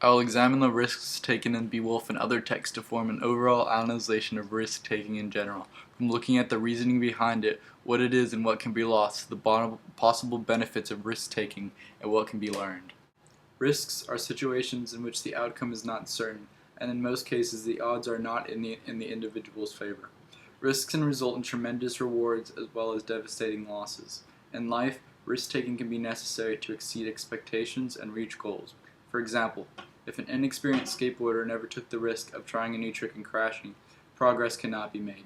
I will examine the risks taken in Beowulf and other texts to form an overall analysis of risk-taking in general, from looking at the reasoning behind it, what it is and what can be lost, to the possible benefits of risk-taking and what can be learned. Risks are situations in which the outcome is not certain, and in most cases the odds are not in the individual's favor. Risks can result in tremendous rewards as well as devastating losses. In life, risk-taking can be necessary to exceed expectations and reach goals. For example, if an inexperienced skateboarder never took the risk of trying a new trick and crashing, progress cannot be made.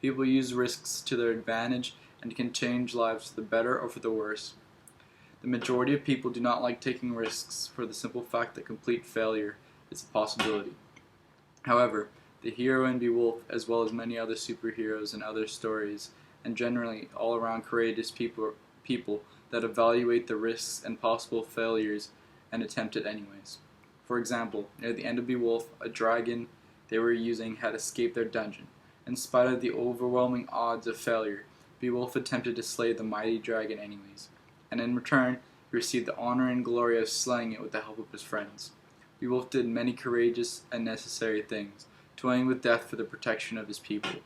People use risks to their advantage and can change lives for the better or for the worse. The majority of people do not like taking risks for the simple fact that complete failure is a possibility. However, the hero in Beowulf, as well as many other superheroes in other stories, and generally all around courageous people that evaluate the risks and possible failures and attempt it anyways. For example, near the end of Beowulf, a dragon they were using had escaped their dungeon. In spite of the overwhelming odds of failure, Beowulf attempted to slay the mighty dragon anyways, and in return he received the honor and glory of slaying it with the help of his friends. Beowulf did many courageous and necessary things, toying with death for the protection of his people,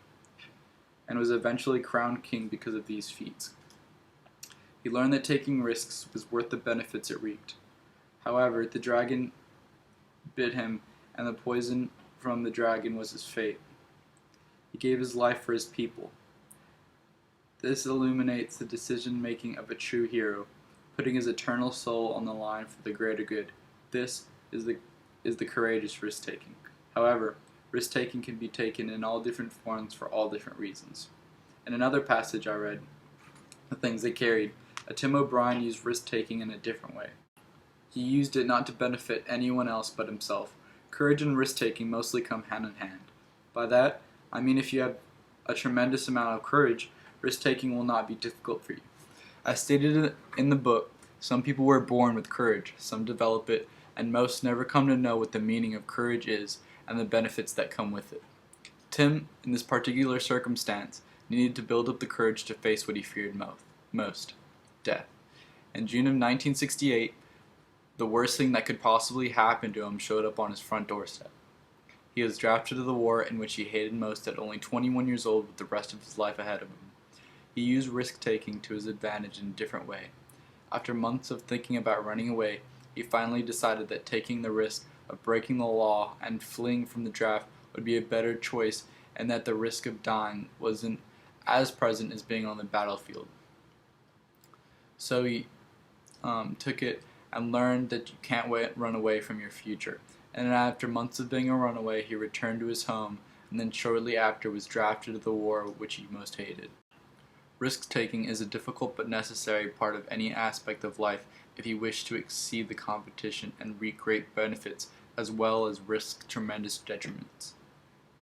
and was eventually crowned king because of these feats. He learned that taking risks was worth the benefits it reaped. However, the dragon bit him, and the poison from the dragon was his fate. He gave his life for his people. This illuminates the decision-making of a true hero, putting his eternal soul on the line for the greater good. This is the courageous risk-taking. However, risk-taking can be taken in all different forms for all different reasons. In another passage I read, The Things They Carried, Tim O'Brien used risk-taking in a different way. He used it not to benefit anyone else but himself. Courage and risk-taking mostly come hand in hand. By that, I mean if you have a tremendous amount of courage, risk-taking will not be difficult for you. As stated in the book, some people were born with courage, some develop it, and most never come to know what the meaning of courage is and the benefits that come with it. Tim, in this particular circumstance, needed to build up the courage to face what he feared most, death. In June of 1968, the worst thing that could possibly happen to him showed up on his front doorstep. He was drafted to the war in which he hated most at only 21 years old with the rest of his life ahead of him. He used risk-taking to his advantage in a different way. After months of thinking about running away, he finally decided that taking the risk of breaking the law and fleeing from the draft would be a better choice, and that the risk of dying wasn't as present as being on the battlefield. So he took it and learned that you can't run away from your future. And after months of being a runaway, he returned to his home, and then shortly after was drafted to the war which he most hated. Risk-taking is a difficult but necessary part of any aspect of life if you wish to exceed the competition and reap great benefits, as well as risk tremendous detriments.